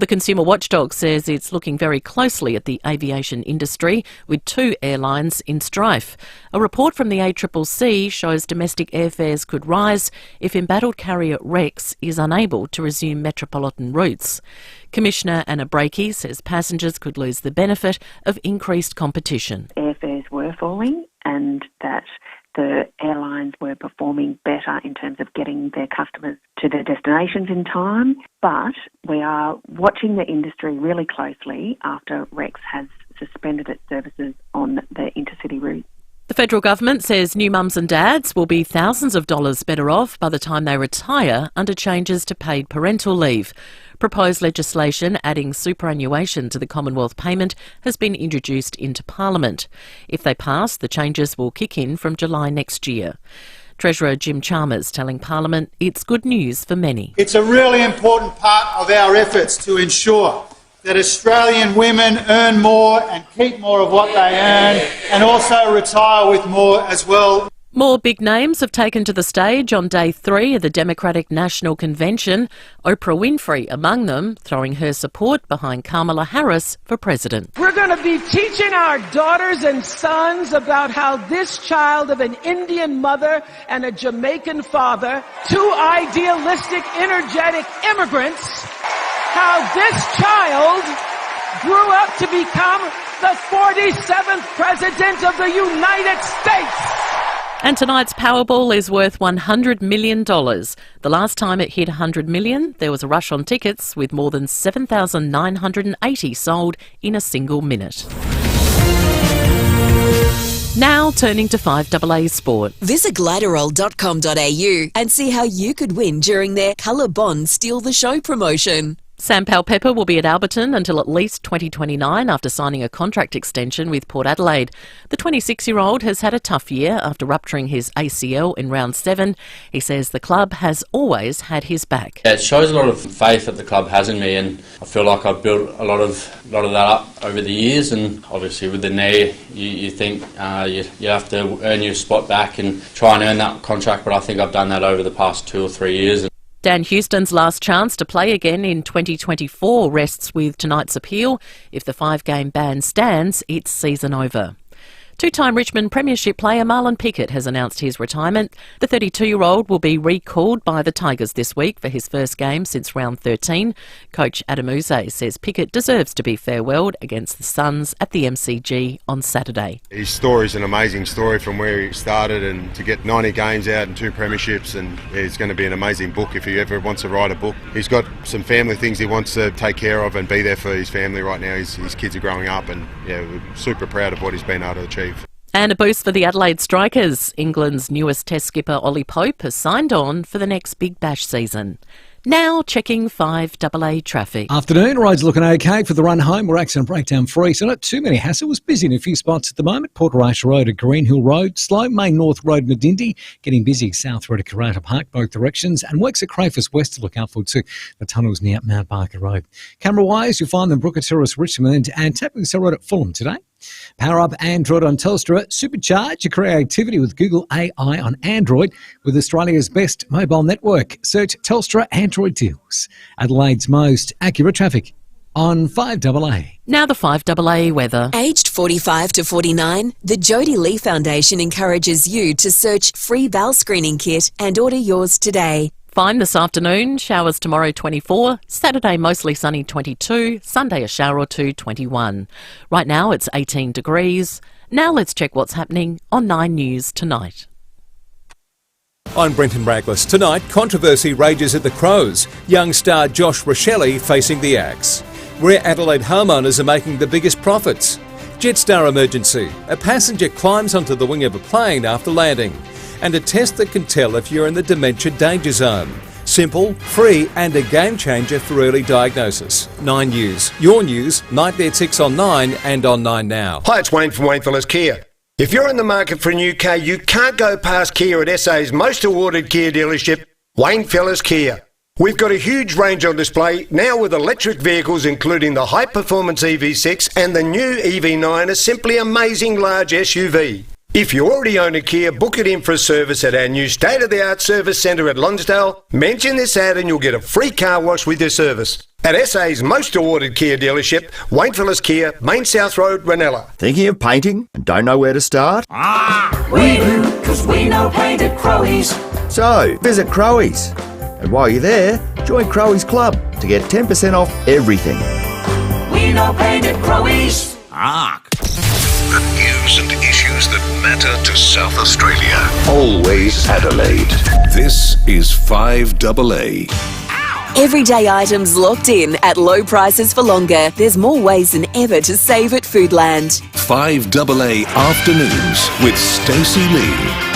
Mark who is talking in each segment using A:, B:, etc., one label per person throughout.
A: the consumer watchdog says it's looking very closely at the aviation industry, with 2 airlines in strife. A report from the ACCC shows domestic airfares could rise if embattled carrier Rex is unable to resume metropolitan routes. Commissioner Anna Breakey says passengers could lose the benefit of increased competition.
B: Airfares were falling and that the airlines were performing better in terms of getting their customers to their destinations in time, but we are watching the industry really closely after Rex has suspended its services on the intercity route.
A: The federal government says new mums and dads will be thousands of dollars better off by the time they retire under changes to paid parental leave. Proposed legislation adding superannuation to the Commonwealth payment has been introduced into Parliament. If they pass, the changes will kick in from July next year. Treasurer Jim Chalmers telling Parliament it's good news for many.
C: It's a really important part of our efforts to ensure that Australian women earn more and keep more of what they earn and also retire with more as well.
A: More big names have taken to the stage on day 3 of the Democratic National Convention, Oprah Winfrey among them, throwing her support behind Kamala Harris for president.
D: We're going to be teaching our daughters and sons about how this child of an Indian mother and a Jamaican father, 2 idealistic, energetic immigrants, how this child grew up to become the 47th president of the United States.
A: And tonight's Powerball is worth $100 million. The last time it hit $100 million, there was a rush on tickets with more than 7,980 sold in a single minute. Now turning to 5AA Sport.
E: Visit Gliderol.com.au and see how you could win during their Colour Bond Steal the Show promotion.
A: Sam Powell-Pepper will be at Alberton until at least 2029 after signing a contract extension with Port Adelaide. The 26-year-old has had a tough year after rupturing his ACL in round 7. He says the club has always had his back.
F: Yeah, it shows a lot of faith that the club has in me, and I feel like I've built a lot of that up over the years. And obviously with the knee, you think you have to earn your spot back and try and earn that contract, but I think I've done that over the past 2 or 3 years.
A: Dan Houston's last chance to play again in 2024 rests with tonight's appeal. If the 5-game ban stands, it's season over. Two-time Richmond Premiership player Marlon Pickett has announced his retirement. The 32-year-old will be recalled by the Tigers this week for his first game since round 13. Coach Adam Uze says Pickett deserves to be farewelled against the Suns at the MCG on Saturday.
G: His story is an amazing story from where he started, and to get 90 games out and 2 premierships, and it's going to be an amazing book if he ever wants to write a book. He's got some family things he wants to take care of and be there for his family right now. His kids are growing up, and we're super proud of what he's been able to achieve.
A: And a boost for the Adelaide Strikers. England's newest Test skipper Ollie Pope has signed on for the next Big Bash season. Now checking 5AA traffic.
H: Afternoon, roads looking okay for the run home. We're accident breakdown free, so not too many hassles. Busy in a few spots at the moment. Port Horatia Road at Greenhill Road. Slow Main North Road, Medindi. Getting busy south road at Karata Park, both directions. And works at Crafers West to look out for too. The tunnels near Mount Barker Road. Camera wise, you'll find them Brooker Terrace, Richmond, and Tapping Cell Road at Fulham today. Power up Android on Telstra. Supercharge your creativity with Google AI on Android with Australia's best mobile network. Search Telstra Android deals. Adelaide's most accurate traffic on 5AA.
A: Now the 5AA weather.
E: Aged 45 to 49, the Jodie Lee Foundation encourages you to search free bowel screening kit and order yours today.
A: Fine this afternoon, showers tomorrow 24, Saturday mostly sunny 22, Sunday a shower or 2 21. Right now it's 18 degrees. Now let's check what's happening on 9 News tonight.
I: I'm Brenton Braglis. Tonight, controversy rages at the Crows. Young star Josh Rochelle facing the axe. Where Adelaide homeowners are making the biggest profits. Jetstar emergency. A passenger climbs onto the wing of a plane after landing. And a test that can tell if you're in the dementia danger zone. Simple, free and a game changer for early diagnosis. 9 News. Your news, nightly at 6 on 9 and on 9 Now.
J: Hi, it's Wayne from Wayne Fellas Kia. If you're in the market for a new car, you can't go past Kia at SA's most awarded Kia dealership, Wayne Fellas Kia. We've got a huge range on display now with electric vehicles including the high-performance EV6 and the new EV9, a simply amazing large SUV. If you already own a Kia, book it in for a service at our new state-of-the-art service centre at Lonsdale. Mention this ad and you'll get a free car wash with your service. At SA's most awarded Kia dealership, Wainfellas Kia, Main South Road, Ranella.
K: Thinking of painting and don't know where to start?
L: We do, because we know paint at Crowe's.
K: So, visit Crowe's. And while you're there, join Crowe's Club to get 10% off everything.
L: We know paint at Crowe's.
M: The news and issues that matter to South Australia. Always Adelaide. This is 5AA.
E: Everyday items locked in at low prices for longer. There's more ways than ever to save at Foodland.
M: 5AA Afternoons with Stacey Lee.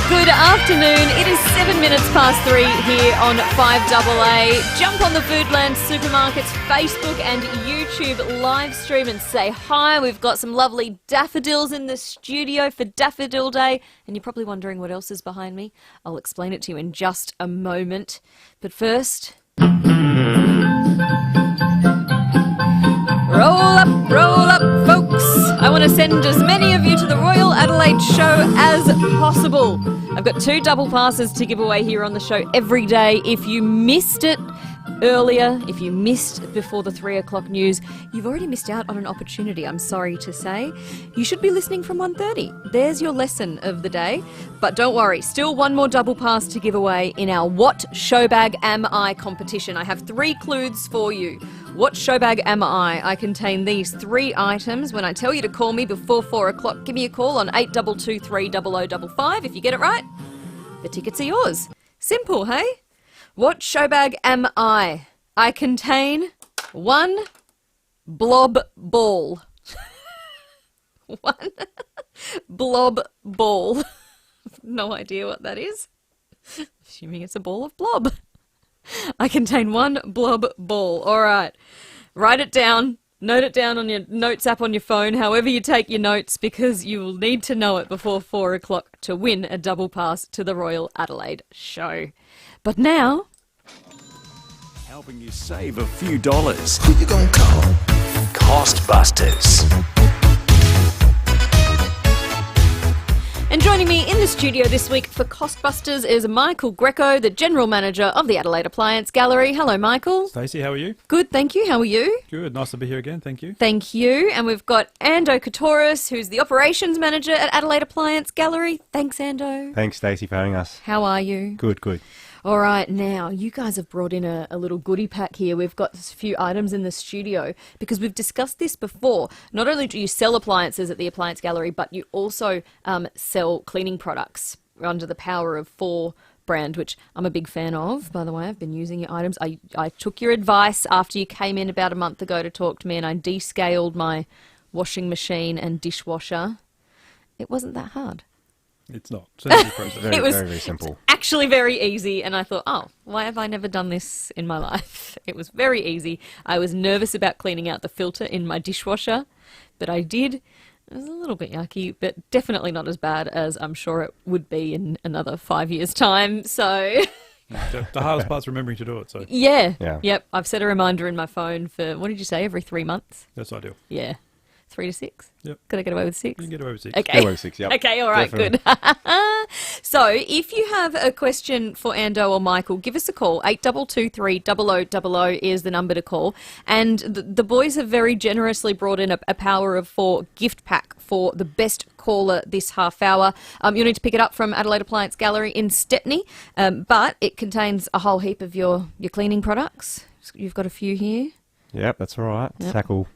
N: Good afternoon. It is 7 minutes past 3 here on 5AA. Jump on the Foodland Supermarkets Facebook and YouTube live stream and say hi. We've got some lovely daffodils in the studio for Daffodil Day. And you're probably wondering what else is behind me. I'll explain it to you in just a moment. But first... Roll up, folks. I want to send as many of you to the Royal Adelaide show as possible. I've got 2 double passes to give away here on the show every day. If you missed it earlier, if you missed before the 3 o'clock news, you've already missed out on an opportunity, I'm sorry to say. You should be listening from 1:30. There's your lesson of the day. But don't worry, still 1 more double pass to give away in our What Showbag Am I competition. I have 3 clues for you. What showbag am I? I contain these 3 items. When I tell you to call me before 4 o'clock, give me a call on 8223 0055. If you get it right, the tickets are yours. Simple, hey? What showbag am I? I contain 1 blob ball. 1 blob ball. No idea what that is. Assuming it's a ball of blob. I contain 1 blob ball. All right. Write it down. Note it down on your notes app on your phone, however you take your notes, because you will need to know it before 4 o'clock to win a double pass to the Royal Adelaide show. But now...
O: helping you save a few dollars. Who you gonna call? Costbusters.
N: And joining me in the studio this week for Costbusters is Michael Greco, the General Manager of the Adelaide Appliance Gallery. Hello, Michael.
P: Stacey, how are you?
N: Good, thank you. How are you?
P: Good. Nice to be here again. Thank you.
N: Thank you. And we've got Ando Katoris, who's the Operations Manager at Adelaide Appliance Gallery. Thanks, Ando.
Q: Thanks, Stacey, for having us.
N: How are you?
Q: Good, good.
N: All right, now, you guys have brought in a little goodie pack here. We've got a few items in the studio because we've discussed this before. Not only do you sell appliances at the Appliance Gallery, but you also sell cleaning products under the Power of 4 brand, which I'm a big fan of, by the way. I've been using your items. I took your advice after you came in about a month ago to talk to me, and I descaled my washing machine and dishwasher. It wasn't that hard.
P: It's not. It's an easy process.
N: It was
Q: very simple.
N: Actually very easy, and I thought, oh, why have I never done this in my life? It was very easy. I was nervous about cleaning out the filter in my dishwasher, but I did. It was a little bit yucky, but definitely not as bad as I'm sure it would be in another 5 years' time, so...
P: The hardest part's remembering to do it, so...
N: Yeah. Yep. I've set a reminder in my phone for, what did you say, every 3 months?
P: That's ideal.
N: Yeah. 3 to 6?
P: Yep.
N: Could I get away with 6?
P: You can get away with 6.
N: Okay.
Q: Get away with 6, yep.
N: Okay, all right,
Q: Definitely.
N: good. So, if you have a question for Ando or Michael, give us a call. 8223 0000 is the number to call. And the boys have very generously brought in a Power of 4 gift pack for the best caller this half hour. You'll need to pick it up from Adelaide Appliance Gallery in Stepney, but it contains a whole heap of your cleaning products. You've got a few here.
Q: Yep, that's all right.
N: Yep.
Q: Tackle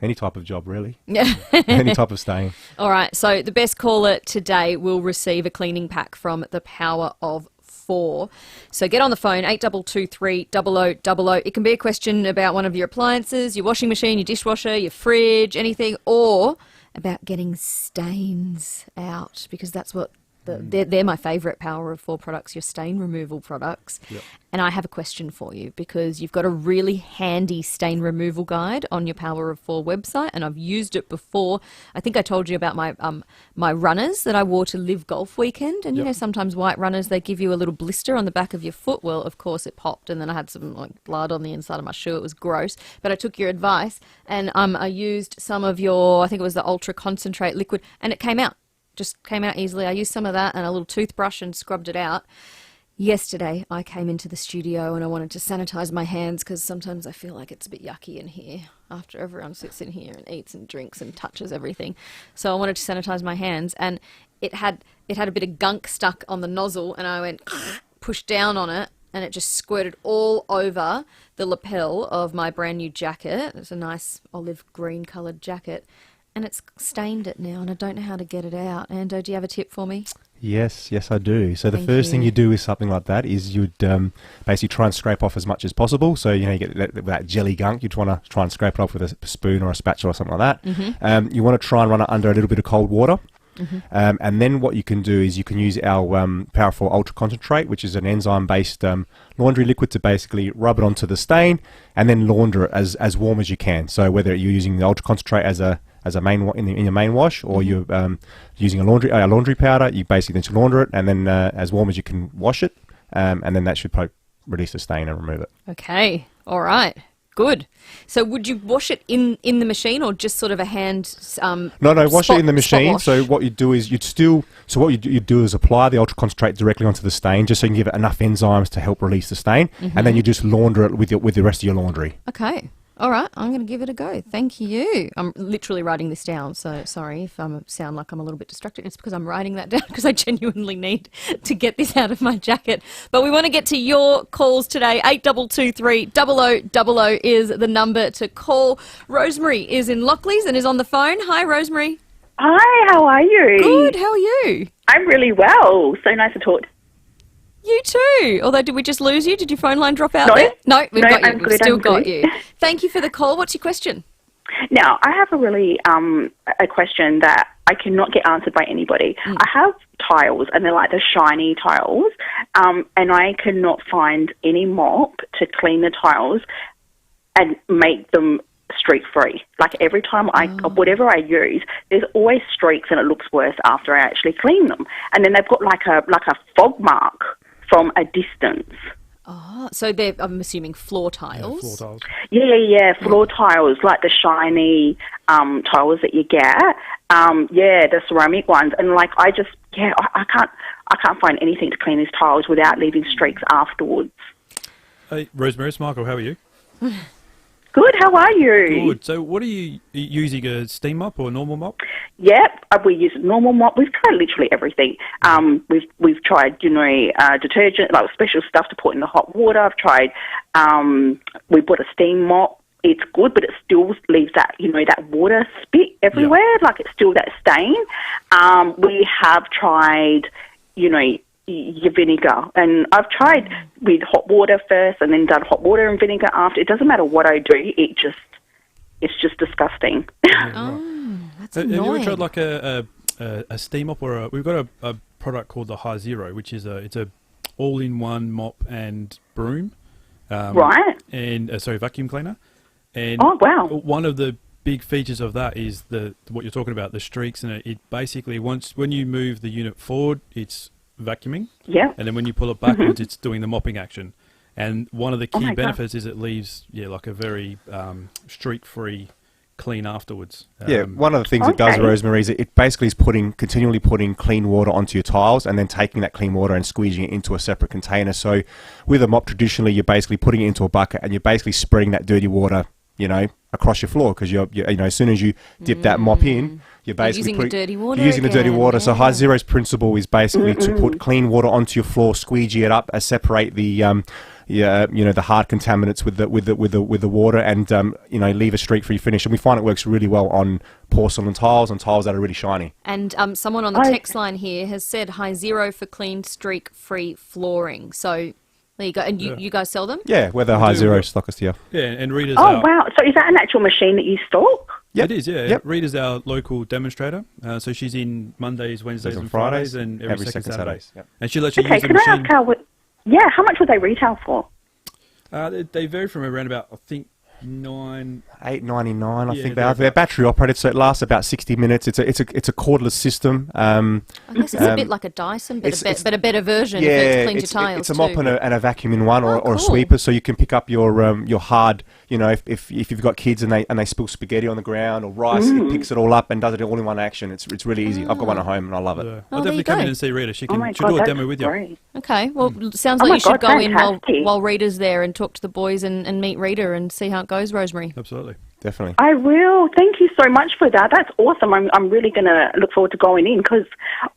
Q: any type of job, really.
N: Yeah.
Q: Any type of stain.
N: All right, so the best caller today will receive a cleaning pack from the Power of 4. So get on the phone, 8223 0000. It can be a question about one of your appliances, your washing machine, your dishwasher, your fridge, anything, or about getting stains out, because that's what they're my favourite Power of 4 products, your stain removal products.
P: Yep.
N: And I have a question for you, because you've got a really handy stain removal guide on your Power of 4 website, and I've used it before. I think I told you about my runners that I wore to Live Golf Weekend, and you know, sometimes white runners, they give you a little blister on the back of your foot. Well, of course it popped, and then I had some blood on the inside of my shoe. It was gross, but I took your advice, and I used some of your, I think it was the Ultra Concentrate liquid, and it came out. Just came out easily. I used some of that and a little toothbrush and scrubbed it out. Yesterday, I came into the studio and I wanted to sanitise my hands because sometimes I feel like it's a bit yucky in here after everyone sits in here and eats and drinks and touches everything. So I wanted to sanitise my hands, and it had a bit of gunk stuck on the nozzle, and I went pushed down on it, and it just squirted all over the lapel of my brand new jacket. It's a nice olive green coloured jacket, and it's stained it now, and I don't know how to get it out. Ando, do you have a tip for me?
Q: Yes, I do. So the first thing you do with something like that is you'd basically try and scrape off as much as possible. So, you get that jelly gunk. You'd want to try and scrape it off with a spoon or a spatula or something like that.
N: Mm-hmm.
Q: You want to try and run it under a little bit of cold water. Mm-hmm. And then what you can do is you can use our Powerful Ultra Concentrate, which is an enzyme-based laundry liquid, to basically rub it onto the stain and then launder it as warm as you can. So whether you're using the Ultra Concentrate as a main in your main wash, or you're using a laundry powder, you basically then launder it and then as warm as you can wash it, and then that should probably release the stain and remove it.
N: Okay, all right. Good. So would you wash it in the machine, or just sort of a hand
Q: No, wash it in the machine. So what you do is you'd do is apply the Ultra Concentrate directly onto the stain, just so you can give it enough enzymes to help release the stain, and then you just launder it with the rest of your laundry.
N: Okay. All right, I'm going to give it a go. Thank you. I'm literally writing this down, so sorry if I sound like I'm a little bit distracted. It's because I'm writing that down because I genuinely need to get this out of my jacket. But we want to get to your calls today. 8223 0000 is the number to call. Rosemary is in Lockleys and is on the phone. Hi, Rosemary.
R: Hi, how are you?
N: Good, how are you?
R: I'm really well. So nice to talk to
N: you too. Although, did we just lose you? Did your phone line drop out
R: No.
N: there? No, we've got you.
R: I'm
N: We've
R: good,
N: still
R: I'm
N: got
R: good.
N: you. Thank you for the call. What's your question?
R: Now, I have a really a question that I cannot get answered by anybody. I have tiles, and they're like the shiny tiles, and I cannot find any mop to clean the tiles and make them streak-free. Like every time whatever I use, there's always streaks, and it looks worse after I actually clean them. And then they've got like a fog mark from a distance.
N: Oh, so they're, I'm assuming, floor tiles?
P: Floor tiles.
R: Yeah, floor tiles, like the shiny tiles that you get. The ceramic ones. And like I can't find anything to clean these tiles without leaving streaks afterwards.
P: Hey, Rosemary, it's Michael. How are you?
R: Good, how are you?
P: Good. So what are you using, a steam mop or a normal mop?
R: Yep, we use normal mop. We've tried literally everything. We've tried, detergent, like special stuff to put in the hot water. I've tried, we bought a steam mop. It's good, but it still leaves that, that water spit everywhere. Yeah. Like it's still that stain. We have tried, your vinegar, and I've tried with hot water first and then done hot water and vinegar after. It doesn't matter what I do, it's just disgusting.
N: Oh, that's annoying.
P: Have you ever tried like a steam mop, or we've got a product called the High Zero, which is it's a all-in-one mop and broom,
R: right?
P: And vacuum cleaner. And
R: oh wow!
P: One of the big features of that is what you're talking about, the streaks, and it basically when you move the unit forward, it's vacuuming, and then when you pull it backwards, it's doing the mopping action. And one of the key benefits is it leaves like a very streak-free clean afterwards.
Q: One of the things it does, Rosemary, is it basically is continually putting clean water onto your tiles and then taking that clean water and squeezing it into a separate container. So with a mop, traditionally you're basically putting it into a bucket and you're basically spraying that dirty water across your floor, because you're as soon as you dip that mop in, you're basically
N: using the dirty water.
Q: The dirty water. So High Zero's principle is basically to put clean water onto your floor, squeegee it up, separate the the hard contaminants with the water, and leave a streak-free finish. And we find it works really well on porcelain tiles and tiles that are really shiny.
N: And someone on the text line here has said High Zero for clean streak-free flooring. So there you go. And you guys sell them?
Q: Yeah, we're the High Zero stockist here.
P: Yeah, and Rita's
R: wow. So is that an actual machine that you stock?
P: Yep. It is, yeah. Yep. Rita's our local demonstrator. So she's in Mondays, Wednesdays and Fridays, and every second Saturday.
Q: Yep.
P: And she'll let you
R: use
P: the
R: can
P: machine.
R: I ask how much would they retail for?
P: They vary from around about, I think,
Q: $8.99, I think they are. They're battery operated, so it lasts about 60 minutes. It's a cordless system.
N: I guess it's a bit like a Dyson, but a better version if it cleans your tiles.
Q: It's a mop and a vacuum in one, or
N: cool.
Q: a sweeper, so you can pick up your hard. If you've got kids and they spill spaghetti on the ground or rice, it picks it all up and does it all in one action. It's really easy. I've got one at home and I love it.
P: Yeah. I'll definitely come in and see Rita. She'll do a demo with you.
N: Okay, well, it sounds like you should go in while Rita's there and talk to the boys and meet Rita and see how it goes, Rosemary.
P: Absolutely.
Q: Definitely.
R: I will. Thank you so much for that. That's awesome. I'm really going to look forward to going in because,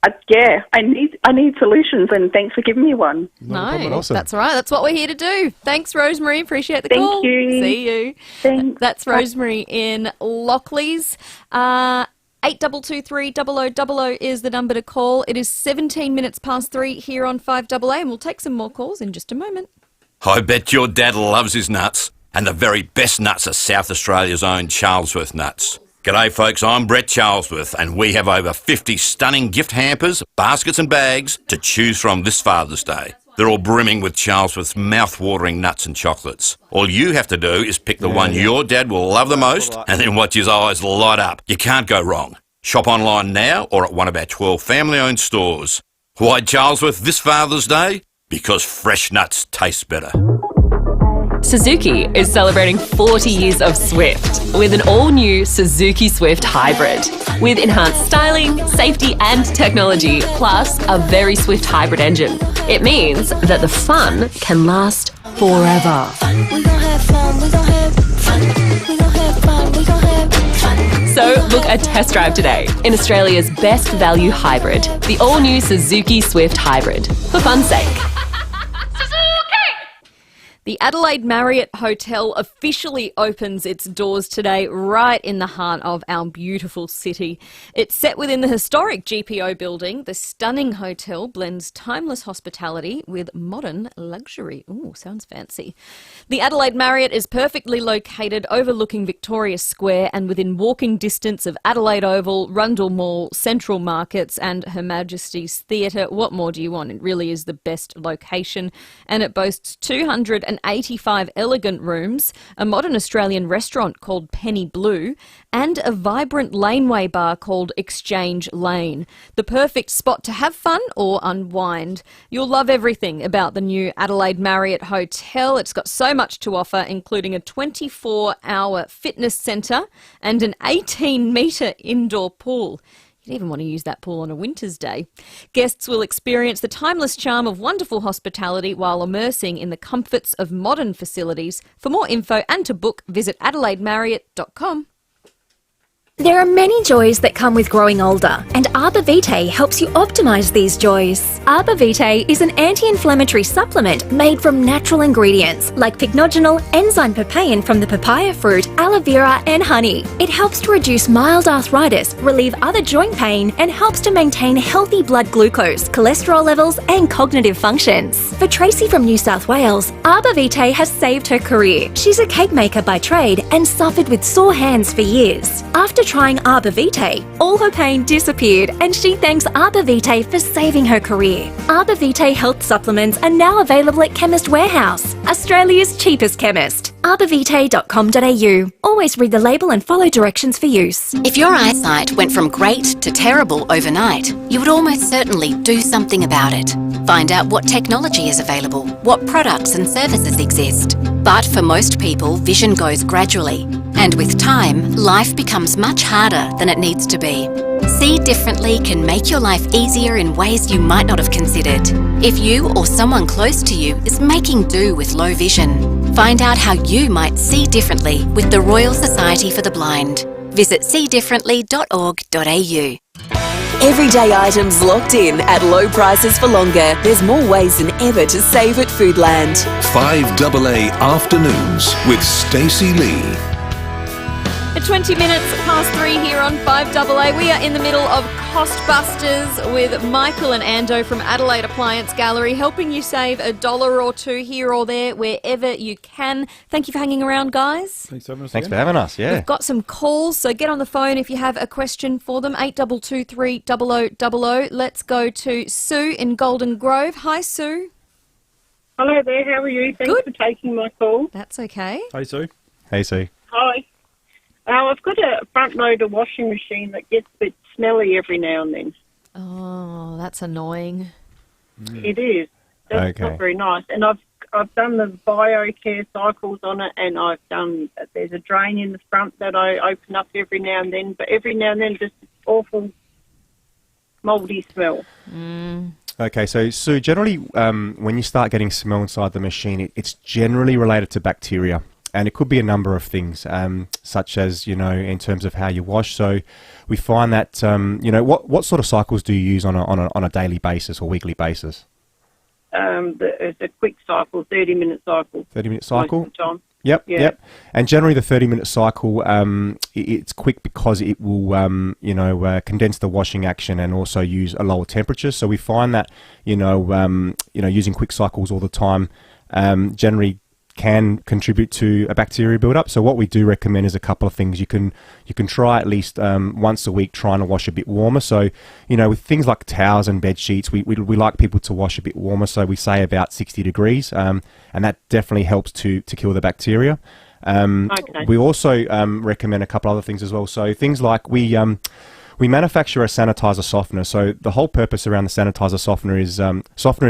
R: I need solutions, and thanks for giving me one.
N: That's all right. That's what we're here to do. Thanks, Rosemary. Appreciate the call.
R: Thank you.
N: See you.
R: Thanks.
N: That's Rosemary in Lockleys. 8223 is the number to call. It is 17 minutes past 3 here on 5AA, and we'll take some more calls in just a moment.
S: I bet your dad loves his nuts, and the very best nuts are South Australia's own Charlesworth nuts. G'day folks, I'm Brett Charlesworth, and we have over 50 stunning gift hampers, baskets and bags to choose from this Father's Day. They're all brimming with Charlesworth's mouth-watering nuts and chocolates. All you have to do is pick the one your dad will love the most and then watch his eyes light up. You can't go wrong. Shop online now or at one of our 12 family-owned stores. Why Charlesworth this Father's Day? Because fresh nuts taste better.
T: Suzuki is celebrating 40 years of Swift with an all-new Suzuki Swift Hybrid. With enhanced styling, safety and technology, plus a very swift hybrid engine. It means that the fun can last forever. So book a test drive today in Australia's best value hybrid, the all-new Suzuki Swift Hybrid, for fun's sake.
N: The Adelaide Marriott Hotel officially opens its doors today, right in the heart of our beautiful city. It's set within the historic GPO building. The stunning hotel blends timeless hospitality with modern luxury. Ooh, sounds fancy. The Adelaide Marriott is perfectly located overlooking Victoria Square and within walking distance of Adelaide Oval, Rundle Mall, Central Markets and Her Majesty's Theatre. What more do you want? It really is the best location, and it boasts 285 elegant rooms, a modern Australian restaurant called Penny Blue, and a vibrant laneway bar called Exchange Lane. The perfect spot to have fun or unwind. You'll love everything about the new Adelaide Marriott Hotel. It's got so much to offer, including a 24-hour fitness centre and an 18-metre indoor pool. You'd even want to use that pool on a winter's day. Guests will experience the timeless charm of wonderful hospitality while immersing in the comforts of modern facilities. For more info and to book, visit adelaidemarriott.com.
U: There are many joys that come with growing older, and Arbor Vitae helps you optimise these joys. Arbor Vitae is an anti-inflammatory supplement made from natural ingredients like pycnogenol, enzyme papain from the papaya fruit, aloe vera and honey. It helps to reduce mild arthritis, relieve other joint pain, and helps to maintain healthy blood glucose, cholesterol levels and cognitive functions. For Tracy from New South Wales, Arbor Vitae has saved her career. She's a cake maker by trade and suffered with sore hands for years. After trying Arbor Vitae, all her pain disappeared and she thanks Arbor Vitae for saving her career. Arbor Vitae health supplements are now available at Chemist Warehouse, Australia's cheapest chemist. arborvitae.com.au. Always read the label and follow directions for use.
V: If your eyesight went from great to terrible overnight, you would almost certainly do something about it. Find out what technology is available, what products and services exist. But for most people, vision goes gradually. And with time, life becomes much harder than it needs to be. See Differently can make your life easier in ways you might not have considered. If you or someone close to you is making do with low vision, find out how you might see differently with the Royal Society for the Blind. Visit seedifferently.org.au.
E: Everyday items locked in at low prices for longer. There's more ways than ever to save at Foodland.
M: 5AA Afternoons with Stacey Lee.
N: At 20 minutes past 3 here on 5AA, we are in the middle of Costbusters with Michael and Ando from Adelaide Appliance Gallery, helping you save $1 or $2 here or there, wherever you can. Thank you for hanging around, guys.
P: Thanks for having us.
Q: Thanks for having us, yeah.
N: We've got some calls, so get on the phone if you have a question for them, 8223 0000. Let's go to Sue in Golden Grove. Hi, Sue.
W: Hello there, how are you? Thanks for taking my call.
N: That's okay.
P: Hey, Sue.
Q: Hey, Sue.
B: Hi. I've got a front loader washing machine that gets a bit smelly every now and then.
N: Oh, that's annoying.
B: It is. That's not very nice. And I've done the BioCare cycles on it, and there's a drain in the front that I open up every now and then, but every now and then just awful mouldy smell.
Q: Okay, so Sue, generally when you start getting smell inside the machine, it's generally related to bacteria. And it could be a number of things, such as, in terms of how you wash. So we find that, what sort of cycles do you use on a daily basis or weekly basis?
B: It's a quick cycle, 30-minute cycle.
Q: 30-minute cycle?
B: Most of the time.
Q: Yep. And generally the 30-minute cycle, it's quick because it will, condense the washing action and also use a lower temperature. So we find that, using quick cycles all the time generally can contribute to a bacteria build-up. So what we do recommend is a couple of things. You can try at least once a week trying to wash a bit warmer. So, with things like towels and bed sheets, we like people to wash a bit warmer. So we say about 60 degrees, and that definitely helps to kill the bacteria. We also recommend a couple other things as well. So things like we manufacture a sanitizer softener. So the whole purpose around the sanitizer softener is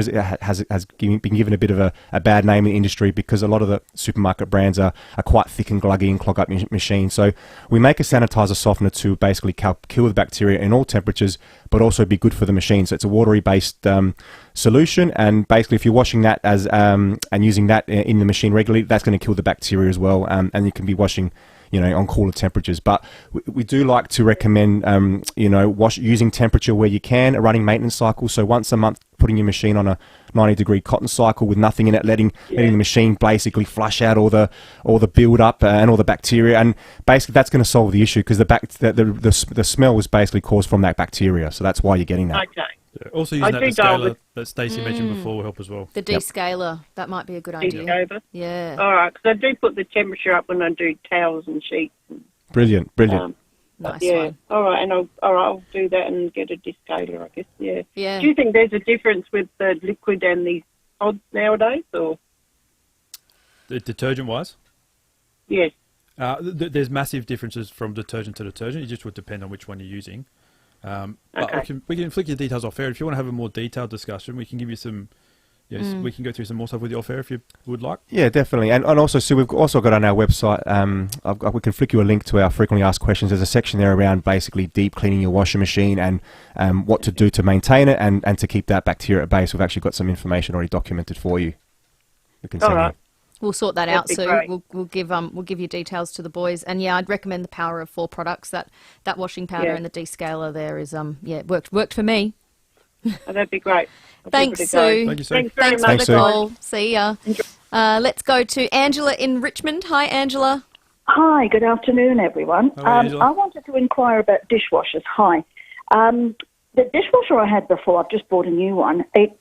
Q: has been given a bit of a bad name in the industry because a lot of the supermarket brands are quite thick and gluggy and clog up machines. So we make a sanitizer softener to basically kill the bacteria in all temperatures, but also be good for the machine. So it's a watery based solution, and basically if you're washing that and using that in the machine regularly, that's going to kill the bacteria as well, and you can be washing on cooler temperatures. But we do like to recommend, using temperature where you can, a running maintenance cycle. So once a month, putting your machine on a 90-degree cotton cycle with nothing in it, letting the machine basically flush out all the build up and all the bacteria, and basically that's going to solve the issue because the smell was basically caused from that bacteria. So that's why you're getting that.
B: Okay.
P: Yeah. Also using that descaler that Stacey mentioned before will help as well.
N: The descaler, that might be a good idea.
B: Descaler?
N: Yeah.
B: All right, because I do put the temperature up when I do towels and sheets.
Q: Brilliant.
N: Nice
B: one. All right, I'll do that and get a descaler, I guess. Yeah.
N: Yeah.
B: Do you think there's a difference with the liquid and the pods nowadays, or?
P: The detergent-wise?
B: Yes.
P: There's massive differences from detergent to detergent. It just would depend on which one you're using. But we can flick your details off air. If you want to have a more detailed discussion, we can give you some. Yes, we can go through some more stuff with you off air if you would like.
Q: Yeah, definitely. And also, Sue, we've also got on our website, we can flick you a link to our frequently asked questions. There's a section there around basically deep cleaning your washing machine and what to do to maintain it and to keep that bacteria at bay. So we've actually got some information already documented for you. We can send you.
N: We'll sort that out soon. We'll give you details to the boys. And yeah, I'd recommend the Power of 4 products. That washing powder and the descaler there is worked for me.
B: Oh, that'd be great.
N: Thanks, Sue.
B: Thank you, Sue.
N: Thanks very much for the call.
B: Sue.
N: See ya. Let's go to Angela in Richmond. Hi, Angela.
C: Hi, good afternoon, everyone. I wanted to inquire about dishwashers. Hi. The dishwasher I had before, I've just bought a new one, it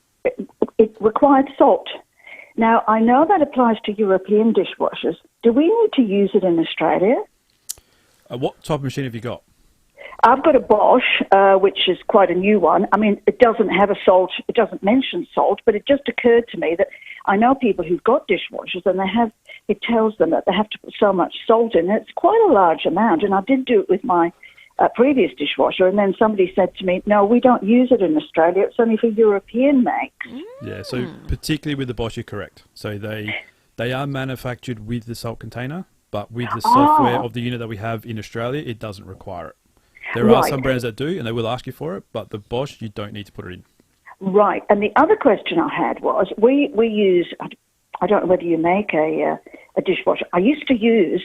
C: required salt. Now, I know that applies to European dishwashers. Do we need to use it in Australia?
P: What type of machine have you got?
C: I've got a Bosch, which is quite a new one. I mean, it doesn't have a salt, it doesn't mention salt, but it just occurred to me that I know people who've got dishwashers and it tells them that they have to put so much salt in it. It's quite a large amount, and I did do it with my previous dishwasher, and then somebody said to me, no, we don't use it in Australia, it's only for European makes.
P: Yeah, so particularly with the Bosch, you're correct. So they are manufactured with the salt container, but with the software of the unit that we have in Australia, it doesn't require it. There are some brands that do, and they will ask you for it, but the Bosch, you don't need to put it in.
C: Right, and the other question I had was, we use, I don't know whether you make a dishwasher. I used to use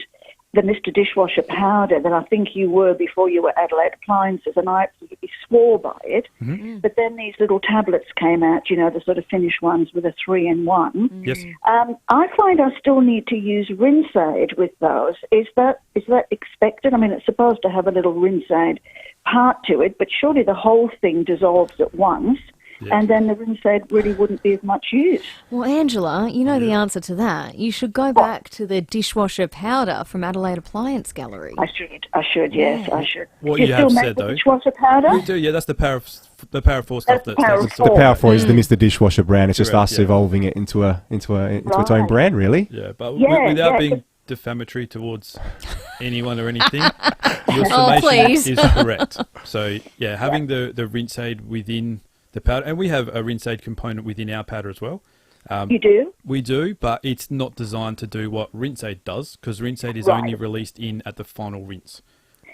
C: the Mr. Dishwasher powder that I think you were before you were Adelaide Appliances, and I absolutely swore by it. Mm-hmm. But then these little tablets came out, the sort of finished ones with a 3-in-1.
P: Yes.
C: I find I still need to use rinse aid with those. Is that expected? I mean, it's supposed to have a little rinse aid part to it, but surely the whole thing dissolves at once. Yeah. And then the rinse aid really wouldn't be of much use.
N: Well, Angela, you know the answer to that. You should go back to the dishwasher powder from Adelaide Appliance Gallery.
C: I should, yes, I should.
P: What
C: do you
P: you
C: still
P: have
C: make
P: said,
C: the
P: though.
C: Dishwasher powder?
P: We do, yeah, that's the Power of 4 stuff.
C: The Power of 4.
Q: The Power 4 is the Mr. Dishwasher brand. It's just us evolving it into its own brand, really.
P: Yeah, but without being defamatory towards anyone or anything. Your summation is correct. So, yeah, having the rinse aid within the powder, and we have a rinse aid component within our powder as well.
C: You do?
P: We do, but it's not designed to do what rinse aid does, because rinse aid is only released at the final rinse.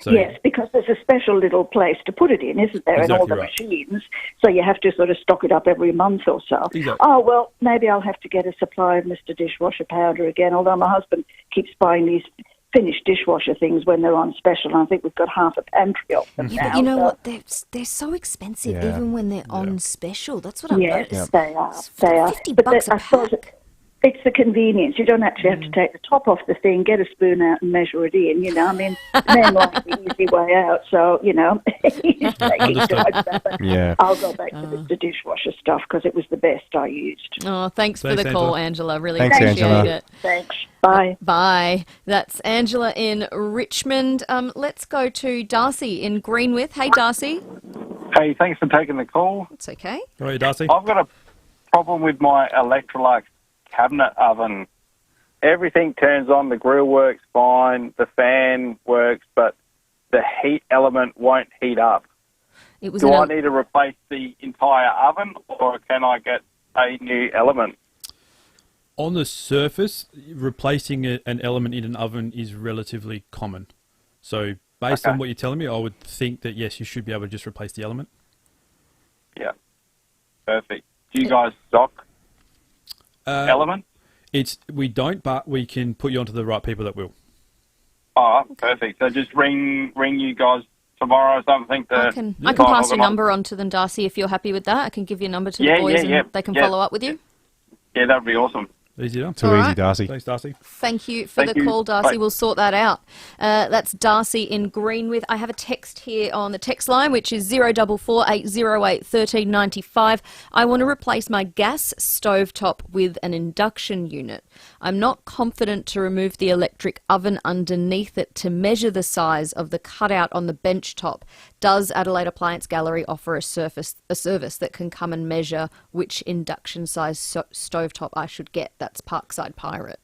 P: So,
C: yes, because there's a special little place to put it in, isn't there, in all the machines? So you have to sort of stock it up every month or so.
P: Exactly.
C: Oh, well, maybe I'll have to get a supply of Mr. Dishwasher powder again, although my husband keeps buying these finished dishwasher things when they're on special, and I think we've got half a pantry of them now.
D: But you know what? They're so expensive even when they're on special. That's what I've noticed.
C: Yes, they are. They are.
D: $50 a pack.
C: It's the convenience. You don't actually have to take the top off the thing, get a spoon out and measure it in, you know. I mean, men like the easy way out, so, you know. I'll go back to the dishwasher stuff because it was the best I used.
N: Oh, thanks for the call, Angela. Really
Q: Thanks,
N: appreciate
Q: Angela.
N: it.
C: Thanks. Bye.
N: Bye. That's Angela in Richmond. Let's go to Darcy in Greenwith. Hey, Darcy.
F: Hey, thanks for taking the call.
N: It's okay.
P: How are you, Darcy?
F: I've got a problem with my Electrolux cabinet oven. Everything turns on, the grill works fine, the fan works, but the heat element won't heat up. Do I need to replace the entire oven, or can I get a new element?
P: On the surface, replacing an element in an oven is relatively common. So based on what you're telling me, I would think that, yes, you should be able to just replace the element.
F: Yeah. Perfect. Do you guys stock element?
P: We don't, but we can put you onto the right people that will.
F: Oh, perfect. So just ring you guys tomorrow or something.
N: I can pass your number on to them, Darcy, if you're happy with that. I can give your number to the boys and they can follow up with you.
F: Yeah, that would be awesome.
P: Easy enough.
Q: Too easy, Darcy.
P: Thanks, Darcy.
N: Thank you for the call, Darcy.
F: Bye.
N: We'll sort that out. That's Darcy in Greenwith. I have a text here on the text line, which is 0448081395. I want to replace my gas stovetop with an induction unit. I'm not confident to remove the electric oven underneath it to measure the size of the cutout on the bench top. Does Adelaide Appliance Gallery offer a service that can come and measure which induction size stovetop I should get? That's Parkside Pirate.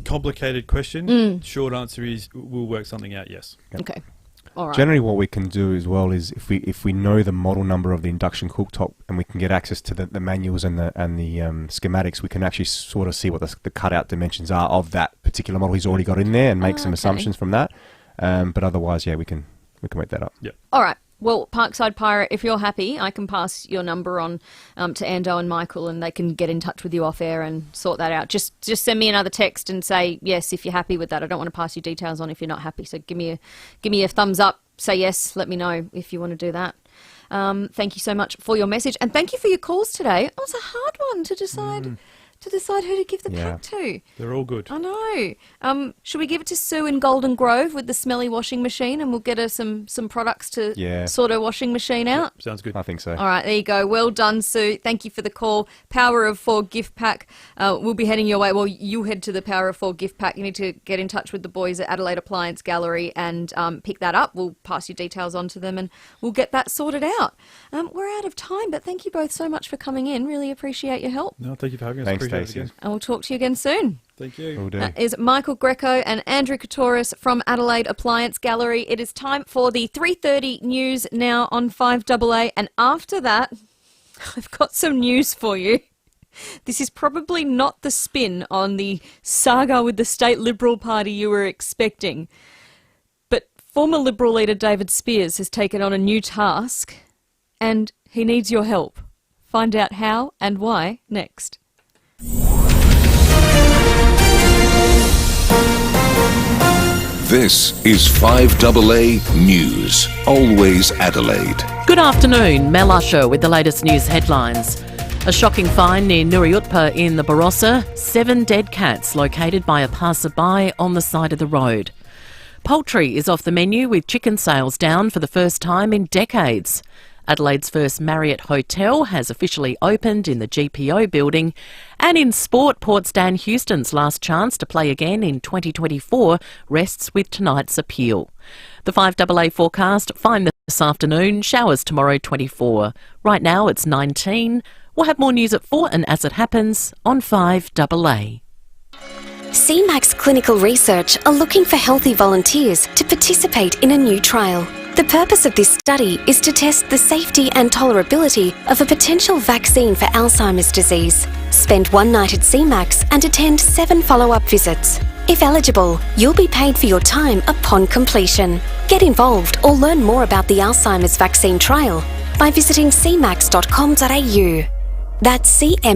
P: Complicated question. Short answer is we'll work something out, yes.
N: Yep. Okay. All right.
Q: Generally what we can do as well is if we know the model number of the induction cooktop and we can get access to the manuals and the schematics, we can actually sort of see what the cutout dimensions are of that particular model he's already got in there and make some assumptions from that. But otherwise, yeah, we can work that up.
P: Yeah.
N: All right. Well, Parkside Pirate, if you're happy, I can pass your number on to Ando and Michael, and they can get in touch with you off air and sort that out. Just send me another text and say yes if you're happy with that. I don't want to pass you details on if you're not happy. So give me a thumbs up. Say yes. Let me know if you want to do that. Thank you so much for your message, and thank you for your calls today. Oh, it's a hard one to decide. To decide who to give the pack to.
P: They're all good.
N: I know. Should we give it to Sue in Golden Grove with the smelly washing machine, and we'll get her some products to sort her washing machine out?
P: Yep, sounds good.
Q: I think so.
N: All right, there you go. Well done, Sue. Thank you for the call. Power of 4 gift pack. We'll be heading your way. Well, you head to the Power of 4 gift pack. You need to get in touch with the boys at Adelaide Appliance Gallery and pick that up. We'll pass your details on to them and we'll get that sorted out. We're out of time, but thank you both so much for coming in. Really appreciate your help.
P: No, thank you for having us.
Q: Thanks,
P: Appreciate it
Q: Stacey.
P: again.
N: And we'll talk to you again soon.
P: Thank you.
Q: Will do.
N: That is Michael Greco and Andrew Katoris from Adelaide Appliance Gallery. It is time for the 3:30 news now on 5AA. And after that, I've got some news for you. This is probably not the spin on the saga with the State Liberal Party you were expecting. But former Liberal leader David Spears has taken on a new task and he needs your help. Find out how and why next.
M: This is 5AA News, always Adelaide.
A: Good afternoon, Mel Usher with the latest news headlines. A shocking find near Nuriutpa in the Barossa, 7 dead cats located by a passerby on the side of the road. Poultry is off the menu with chicken sales down for the first time in decades. Adelaide's first Marriott hotel has officially opened in the GPO building. And in sport, Port Stan Houston's last chance to play again in 2024 rests with tonight's appeal. The 5AA forecast, fine this afternoon, showers tomorrow 24. Right now it's 19. We'll have more news at 4 and as it happens on 5AA.
U: CMAX Clinical Research are looking for healthy volunteers to participate in a new trial. The purpose of this study is to test the safety and tolerability of a potential vaccine for Alzheimer's disease. Spend one night at CMAX and attend 7 follow-up visits. If eligible, you'll be paid for your time upon completion. Get involved or learn more about the Alzheimer's vaccine trial by visiting cmax.com.au. That's cmax.com.au.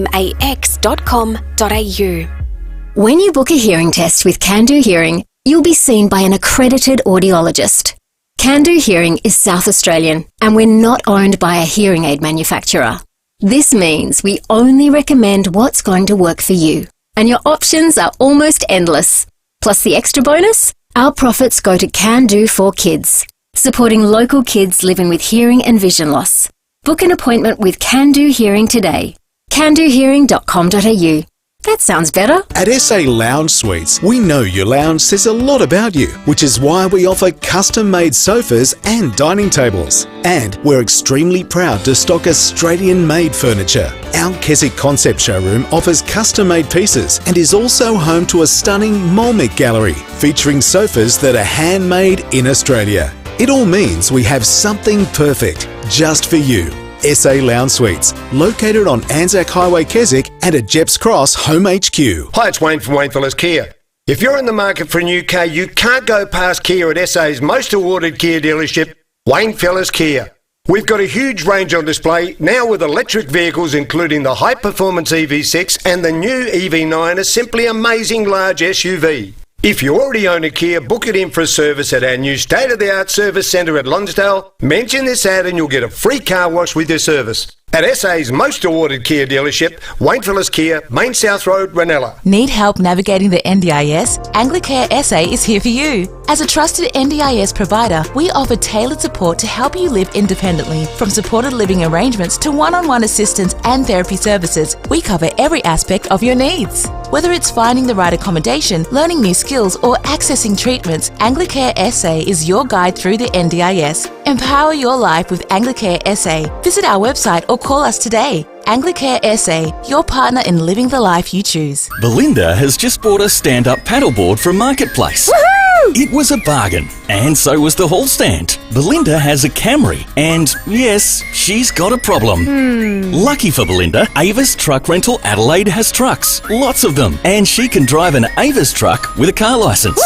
V: When you book a hearing test with Can Do Hearing, you'll be seen by an accredited audiologist. Can Do Hearing is South Australian, and we're not owned by a hearing aid manufacturer. This means we only recommend what's going to work for you, and your options are almost endless. Plus the extra bonus, our profits go to Can Do for Kids, supporting local kids living with hearing and vision loss. Book an appointment with Can Do Hearing today. candohearing.com.au. That sounds better.
G: At SA Lounge Suites, we know your lounge says a lot about you, which is why we offer custom-made sofas and dining tables. And we're extremely proud to stock Australian-made furniture. Our Keswick Concept Showroom offers custom-made pieces and is also home to a stunning Molmick gallery featuring sofas that are handmade in Australia. It all means we have something perfect just for you. SA Lounge Suites, located on Anzac Highway, Keswick, and at Jeps Cross Home HQ.
J: Hi, it's Wayne from Wayne Fellas Kia. If you're in the market for a new car, you can't go past Kia at SA's most awarded Kia dealership, Wayne Fellas Kia. We've got a huge range on display, now with electric vehicles including the high-performance EV6 and the new EV9, a simply amazing large SUV. If you already own a Kia, book it in for a service at our new state-of-the-art service centre at Lonsdale. Mention this ad and you'll get a free car wash with your service. At SA's most awarded Kia dealership, Wayne Fellas Kia, Main South Road, Ranella.
H: Need help navigating the NDIS? Anglicare SA is here for you. As a trusted NDIS provider, we offer tailored support to help you live independently. From supported living arrangements to one-on-one assistance and therapy services, we cover every aspect of your needs. Whether it's finding the right accommodation, learning new skills, or accessing treatments, Anglicare SA is your guide through the NDIS. Empower your life with Anglicare SA. Visit our website or call us today. Anglicare SA, your partner in living the life you choose.
O: Belinda has just bought a stand-up paddleboard from Marketplace.
H: Woohoo!
O: It was a bargain, and so was the hall stand. Belinda has a Camry, and yes, she's got a problem. Lucky for Belinda, Avis Truck Rental Adelaide has trucks, lots of them, and she can drive an Avis truck with a car licence.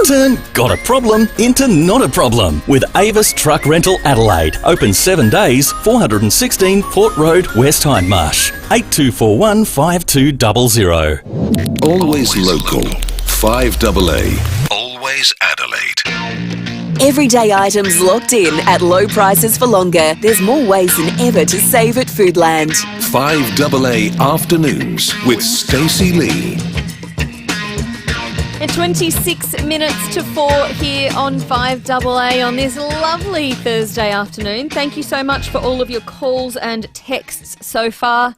O: Turn got a problem into not a problem with Avis Truck Rental Adelaide. Open 7 days, 416 Port Road, West Hindmarsh. 8241 5200.
M: Always local. 5AA. Always Adelaide.
E: Everyday items locked in at low prices for longer. There's more ways than ever to save at Foodland.
M: 5AA Afternoons with Stacey Lee.
N: At 26 minutes to 4 here on 5AA on this lovely Thursday afternoon. Thank you so much for all of your calls and texts so far.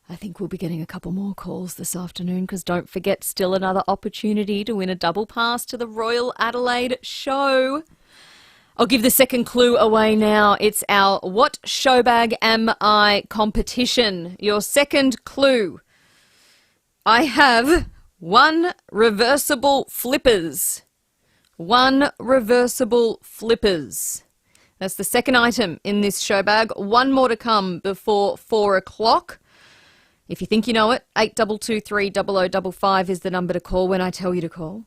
N: I think we'll be getting a couple more calls this afternoon because don't forget, still another opportunity to win a double pass to the Royal Adelaide show. I'll give the second clue away now. It's our What Showbag Am I competition. Your second clue. I have 1 reversible flippers. 1 reversible flippers. That's the second item in this show bag. 1 more to come before 4 o'clock. If you think you know it, 8223 0055 is the number to call when I tell you to call.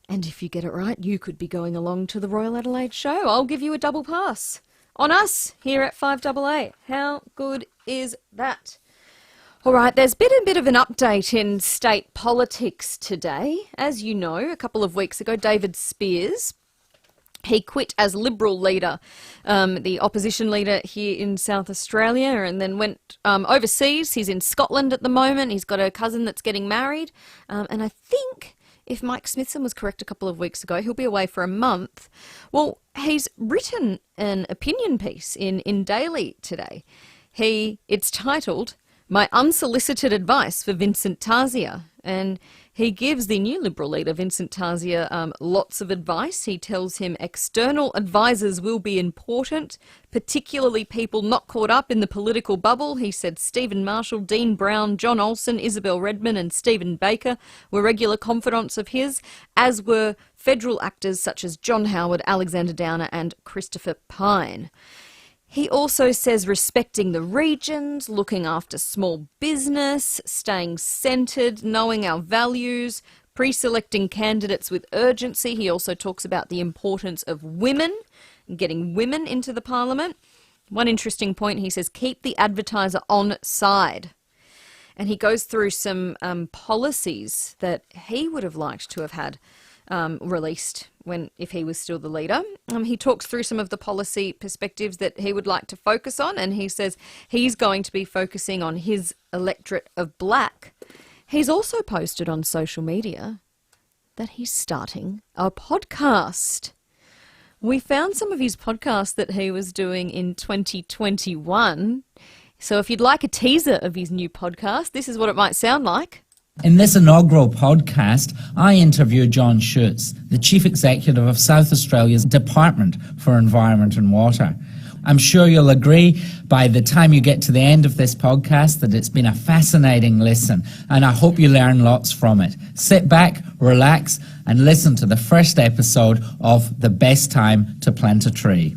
N: And if you get it right, you could be going along to the Royal Adelaide show. I'll give you a double pass on us here at 5AA. How good is that? All right, there's been a bit of an update in state politics today. As you know, a couple of weeks ago, David Spears, he quit as Liberal leader, the opposition leader here in South Australia, and then went overseas. He's in Scotland at the moment. He's got a cousin that's getting married. And I think, if Mike Smithson was correct a couple of weeks ago, he'll be away for a month. Well, he's written an opinion piece in Daily today. It's titled, My Unsolicited Advice for Vincent Tarzia. And He gives the new Liberal leader, Vincent Tarzia, lots of advice. He tells him external advisors will be important, particularly people not caught up in the political bubble. He said Stephen Marshall, Dean Brown, John Olsen, Isabel Redman and Stephen Baker were regular confidants of his, as were federal actors such as John Howard, Alexander Downer and Christopher Pyne. He also says respecting the regions, looking after small business, staying centred, knowing our values, pre-selecting candidates with urgency. He also talks about the importance of women, getting women into the parliament. One interesting point, he says, keep the advertiser on side. And he goes through some policies that he would have liked to have had released if he was still the leader. He talks through some of the policy perspectives that he would like to focus on, and he says he's going to be focusing on his electorate of black. He's also posted on social media that he's starting a podcast. We found some of his podcasts that he was doing in 2021. So if you'd like a teaser of his new podcast, this is what it might sound like.
I: In this inaugural podcast, I interview John Schutz, the Chief Executive of South Australia's Department for Environment and Water. I'm sure you'll agree by the time you get to the end of this podcast that it's been a fascinating listen, and I hope you learn lots from it. Sit back, relax, and listen to the first episode of The Best Time to Plant a Tree.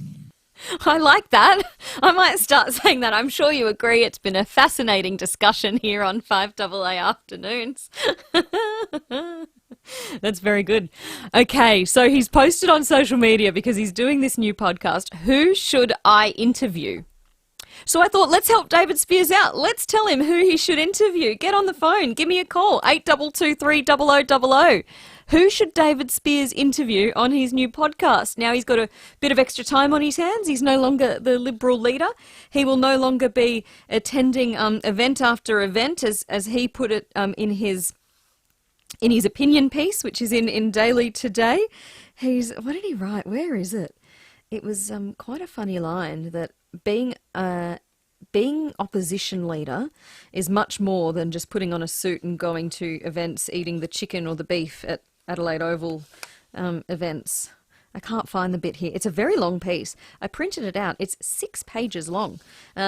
N: I like that. I might start saying that. I'm sure you agree it's been a fascinating discussion here on 5AA Afternoons. That's very good. Okay, so he's posted on social media because he's doing this new podcast. Who should I interview? So I thought, let's help David Spears out. Let's tell him who he should interview. Get on the phone. Give me a call, 8223 0000. Who should David Spears interview on his new podcast? Now he's got a bit of extra time on his hands. He's no longer the Liberal leader. He will no longer be attending event after event, as he put it in his opinion piece, which is in Daily Today. What did he write? Where is it? It was quite a funny line that being opposition leader is much more than just putting on a suit and going to events, eating the chicken or the beef at Adelaide Oval events. I can't find the bit here. It's a very long piece. I printed it out. It's 6 pages long.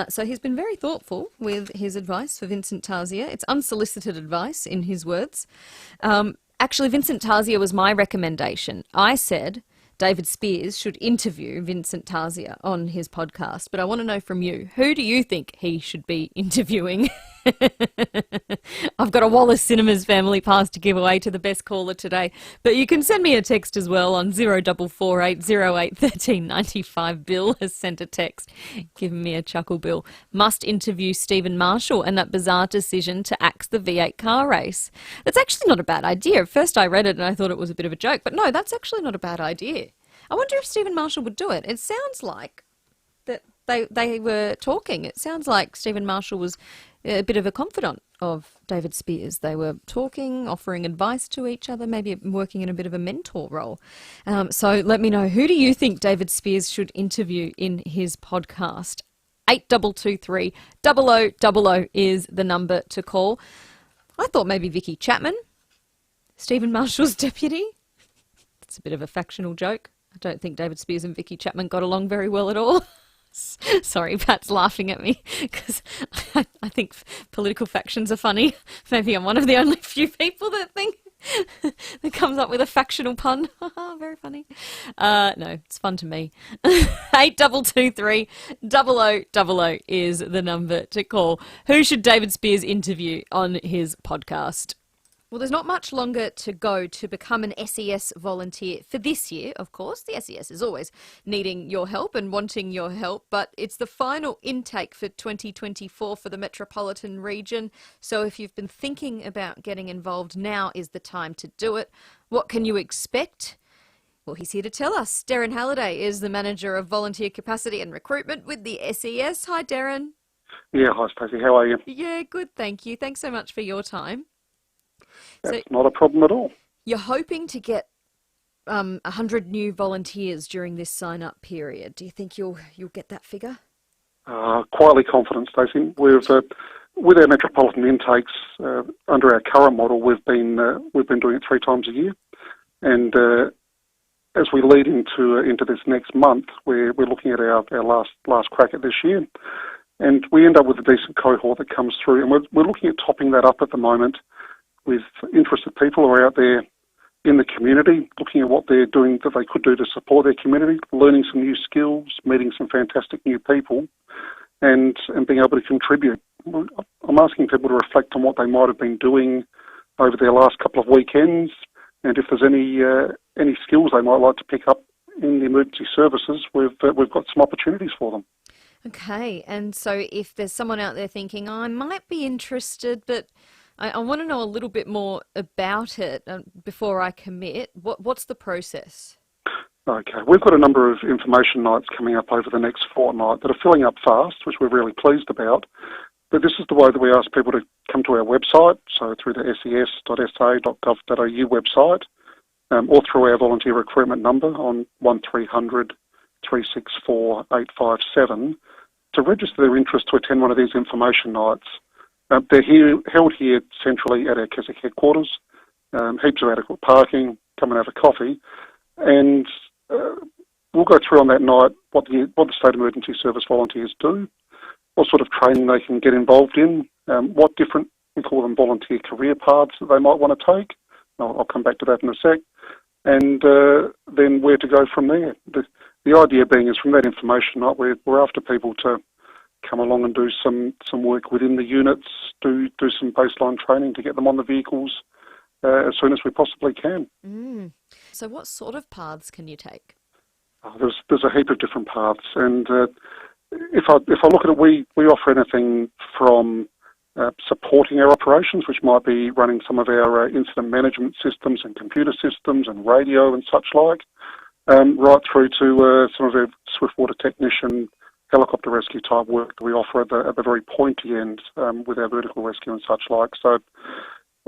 N: So he's been very thoughtful with his advice for Vincent Tarzia. It's unsolicited advice, in his words. Actually, Vincent Tarzia was my recommendation. I said David Spears should interview Vincent Tarzia on his podcast, but I want to know from you, who do you think he should be interviewing? I've got a Wallace Cinemas family pass to give away to the best caller today, but you can send me a text as well on 0448 08 1395. Bill has sent a text giving me a chuckle. Bill must interview Stephen Marshall and that bizarre decision to axe the V8 car race. That's actually not a bad idea. At first I read it and I thought it was a bit of a joke, but no, that's actually not a bad idea. I wonder if Stephen Marshall would do it. It sounds like that they were talking. It sounds like Stephen Marshall was a bit of a confidant of David Spears. They were talking, offering advice to each other, maybe working in a bit of a mentor role. So let me know, who do you think David Spears should interview in his podcast? 8223 0000 is the number to call. I thought maybe Vicky Chapman, Stephen Marshall's deputy. It's a bit of a factional joke. I don't think David Spears and Vicky Chapman got along very well at all. Sorry, Pat's laughing at me because I think political factions are funny. Maybe I'm one of the only few people that think that comes up with a factional pun. Very funny. No, it's fun to me. 8223 0000 is the number to call. Who should David Spears interview on his podcast? Well, there's not much longer to go to become an SES volunteer for this year, of course. The SES is always needing your help and wanting your help, but it's the final intake for 2024 for the metropolitan region. So if you've been thinking about getting involved, now is the time to do it. What can you expect? Well, he's here to tell us. Darren Halliday is the Manager of Volunteer Capacity and Recruitment with the SES. Hi, Darren.
K: Yeah, hi, Stacey. How are you?
N: Yeah, good, thank you. Thanks so much for your time.
K: That's not a problem at all.
N: You're hoping to get 100 new volunteers during this sign-up period. Do you think you'll get that figure?
K: Quietly confident, Stacey. We've with our metropolitan intakes, under our current model, we've been doing it 3 times a year, and as we lead into this next month, we're looking at our last crack at this year, and we end up with a decent cohort that comes through, and we're looking at topping that up at the moment with interested people who are out there in the community, looking at what they're doing that they could do to support their community, learning some new skills, meeting some fantastic new people, and being able to contribute. I'm asking people to reflect on what they might have been doing over their last couple of weekends, and if there's any skills they might like to pick up in the emergency services, we've got some opportunities for them.
N: Okay, and so if there's someone out there thinking, I might be interested, but I want to know a little bit more about it before I commit, what's the process?
K: Okay, we've got a number of information nights coming up over the next fortnight that are filling up fast, which we're really pleased about. But this is the way that we ask people to come to our website, so through the ses.sa.gov.au website, or through our volunteer recruitment number on 1300 364 857 to register their interest to attend one of these information nights. They're held here centrally at our Keswick headquarters, heaps of adequate parking, come and have a coffee, and we'll go through on that night what the State Emergency Service volunteers do, what sort of training they can get involved in, what different, we call them volunteer career paths that they might want to take. I'll come back to that in a sec. And then where to go from there. The idea being is from that information night, we're after people to come along and do some work within the units, do some baseline training to get them on the vehicles as soon as we possibly can.
N: So what sort of paths can you take?
K: There's a heap of different paths, and if I look at it, we offer anything from supporting our operations, which might be running some of our incident management systems and computer systems and radio and such like, right through to some of our swiftwater technician, helicopter rescue type work that we offer at the very pointy end with our vertical rescue and such like. So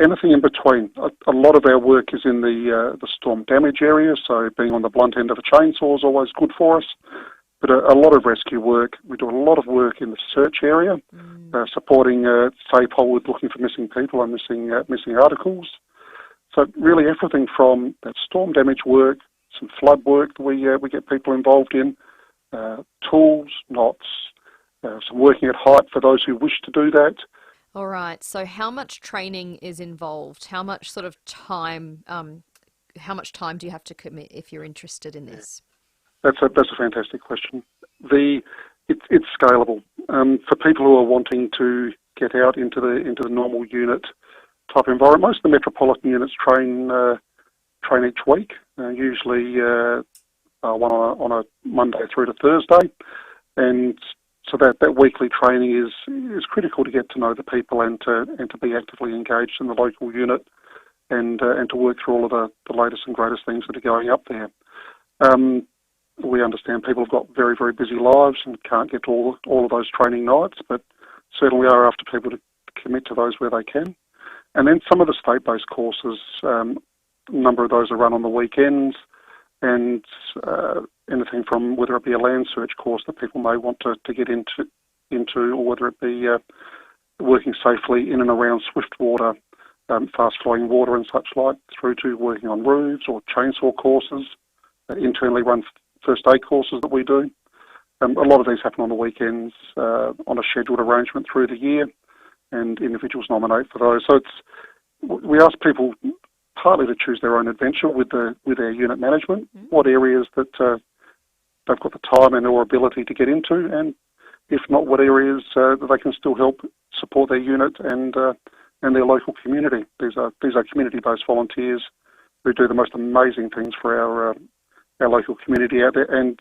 K: anything in between. A lot of our work is in the storm damage area, so being on the blunt end of a chainsaw is always good for us. But a lot of rescue work. We do a lot of work in the search area, supporting SAPOL with looking for missing people and missing articles. So really everything from that storm damage work, some flood work that we get people involved in, tools, knots, some working at height for those who wish to do that.
N: All right. So how much training is involved? How much sort of time? How much time do you have to commit if you're interested in this?
K: That's a fantastic question. It's scalable for people who are wanting to get out into the normal unit type environment. Most of the metropolitan units train each week, usually one on a Monday through to Thursday, and so that weekly training is critical to get to know the people and to be actively engaged in the local unit and to work through all of the latest and greatest things that are going up there. We understand people have got very, very busy lives and can't get to all of those training nights, but certainly we are after people to commit to those where they can. And then some of the state-based courses, a number of those are run on the weekends, and anything from whether it be a land search course that people may want to get into, or whether it be working safely in and around swiftwater, fast-flowing water and such like, through to working on roofs or chainsaw courses, internally run first aid courses that we do. A lot of these happen on the weekends on a scheduled arrangement through the year, and individuals nominate for those. So we ask people partly to choose their own adventure with their unit management, what areas that they've got the time and or ability to get into, and if not, what areas that they can still help support their unit and their local community. These are community-based volunteers who do the most amazing things for our local community out there, and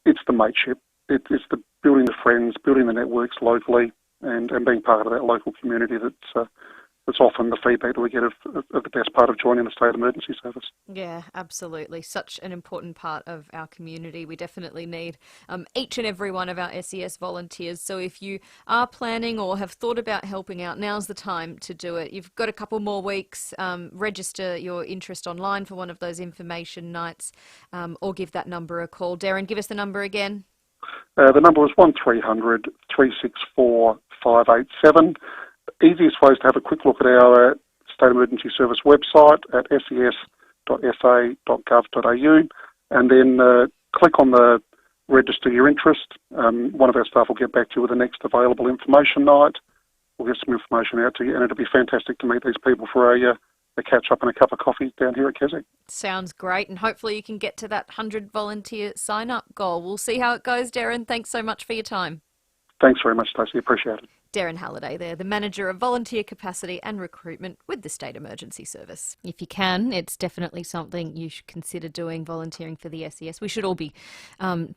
K: it's the mateship. It's the building the friends, building the networks locally, and being part of that local community that's often the feedback that we get of the best part of joining the State Emergency Service.
N: Yeah, absolutely. Such an important part of our community. We definitely need each and every one of our SES volunteers. So if you are planning or have thought about helping out, now's the time to do it. You've got a couple more weeks. Register your interest online for one of those information nights, or give that number a call. Darren, give us the number again.
K: The number was 1300 364 587. The easiest way is to have a quick look at our State Emergency Service website at ses.sa.gov.au and then click on the register your interest. One of our staff will get back to you with the next available information night. We'll get some information out to you, and it'll be fantastic to meet these people for a catch up and a cup of coffee down here at Keswick.
N: Sounds great, and hopefully you can get to that 100 volunteer sign-up goal. We'll see how it goes, Darren. Thanks so much for your time.
K: Thanks very much, Stacey. Appreciate it.
N: Darren Halliday there, the Manager of Volunteer Capacity and Recruitment with the State Emergency Service. If you can, it's definitely something you should consider doing, volunteering for the SES. We should all be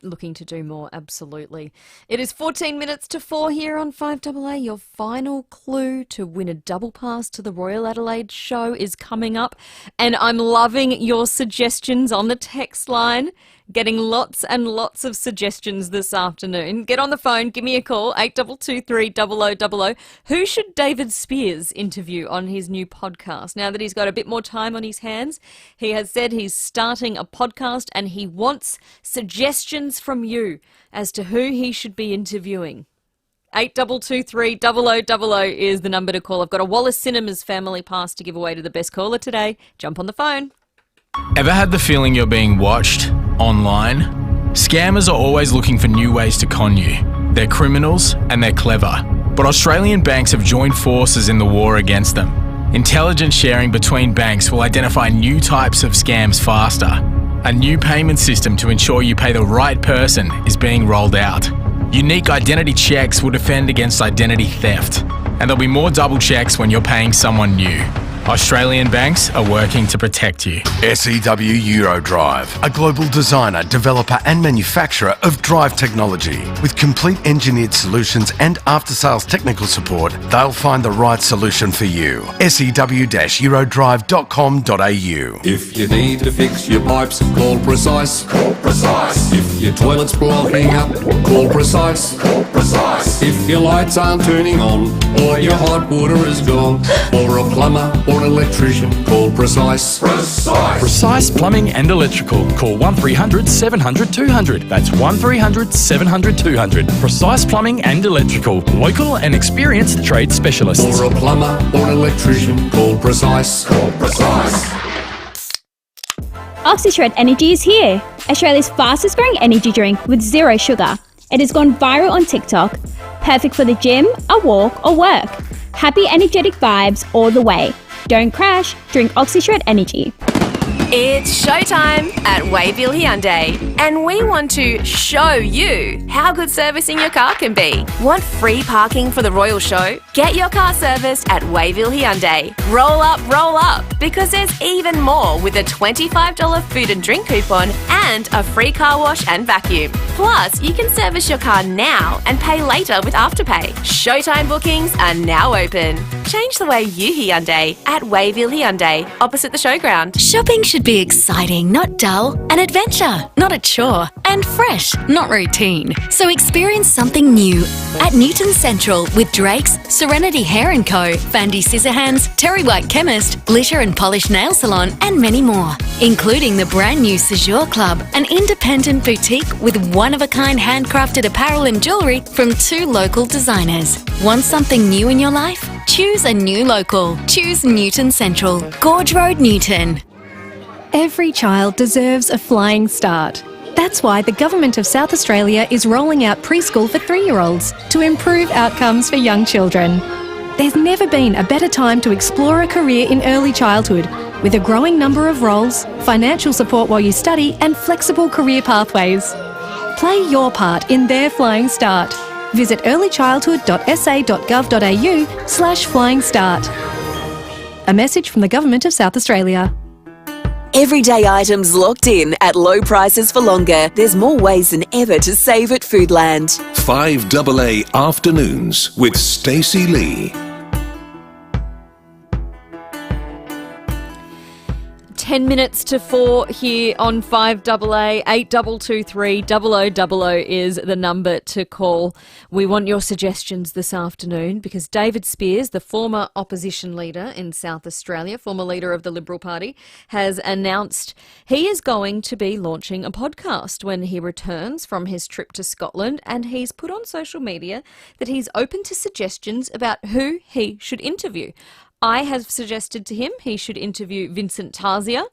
N: looking to do more, absolutely. It is 14 minutes to 4 here on 5AA. Your final clue to win a double pass to the Royal Adelaide show is coming up, and I'm loving your suggestions on the text line. Getting lots and lots of suggestions this afternoon. Get on the phone, give me a call, 8223 0000. Who should David Spears interview on his new podcast? Now that he's got a bit more time on his hands, he has said he's starting a podcast and he wants suggestions from you as to who he should be interviewing. 8223 0000 is the number to call. I've got a Wallace Cinemas family pass to give away to the best caller today. Jump on the phone.
L: Ever had the feeling you're being watched online? Scammers are always looking for new ways to con you. They're criminals and they're clever. But Australian banks have joined forces in the war against them. Intelligence sharing between banks will identify new types of scams faster. A new payment system to ensure you pay the right person is being rolled out. Unique identity checks will defend against identity theft. And there'll be more double checks when you're paying someone new. Australian banks are working to protect you.
R: SEW Eurodrive, a global designer, developer and manufacturer of drive technology. With complete engineered solutions and after-sales technical support, they'll find the right solution for you. sew-eurodrive.com.au.
W: If you need to fix your pipes, call Precise. Call Precise. If your toilet's blocking up, call Precise. Call Precise. If your lights aren't turning on, or your hot water is gone, or a plumber or an electrician, call Precise. Precise.
L: Precise Plumbing and Electrical. Call 1300 700 200. That's 1300 700 200. Precise Plumbing and Electrical. Local and experienced trade specialists.
W: Or a plumber or an electrician, call Precise. Call Precise.
X: OxyShred Energy is here, Australia's fastest growing energy drink with zero sugar. It has gone viral on TikTok. Perfect for the gym, a walk or work. Happy energetic vibes all the way. Don't crash, drink OxyShred Energy.
Y: It's showtime at Wayville Hyundai, and we want to show you how good servicing your car can be. Want free parking for the Royal Show? Get your car serviced at Wayville Hyundai. Roll up, because there's even more with a $25 food and drink coupon and a free car wash and vacuum. Plus, you can service your car now and pay later with Afterpay. Showtime bookings are now open. Change the way you Hyundai at Wayville Hyundai, opposite the showground.
V: Shopping should be exciting, not dull. An adventure, not a chore. And fresh, not routine. So experience something new at Newton Central with Drake's, Serenity Hair & Co, Fandy Scissorhands, Terry White Chemist, Glitter and Polish Nail Salon, and many more. Including the brand new Séjour Club, an independent boutique with one-of-a-kind handcrafted apparel and jewellery from 2 local designers. Want something new in your life? Choose a new local. Choose Newton Central. Gorge Road, Newton.
Z: Every child deserves a flying start. That's why the Government of South Australia is rolling out preschool for 3-year-olds to improve outcomes for young children. There's never been a better time to explore a career in early childhood, with a growing number of roles, financial support while you study, and flexible career pathways. Play your part in their flying start. Visit earlychildhood.sa.gov.au/flying start. A message from the Government of South Australia.
E: Everyday items locked in at low prices for longer. There's more ways than ever to save at Foodland.
M: 5AA Afternoons with Stacey Lee.
N: 10 minutes to 4 here on 5AA. 8223 0000 is the number to call. We want your suggestions this afternoon because David Spears, the former opposition leader in South Australia, former leader of the Liberal Party, has announced he is going to be launching a podcast when he returns from his trip to Scotland, and he's put on social media that he's open to suggestions about who he should interview. I have suggested to him he should interview Vincent Tarzia,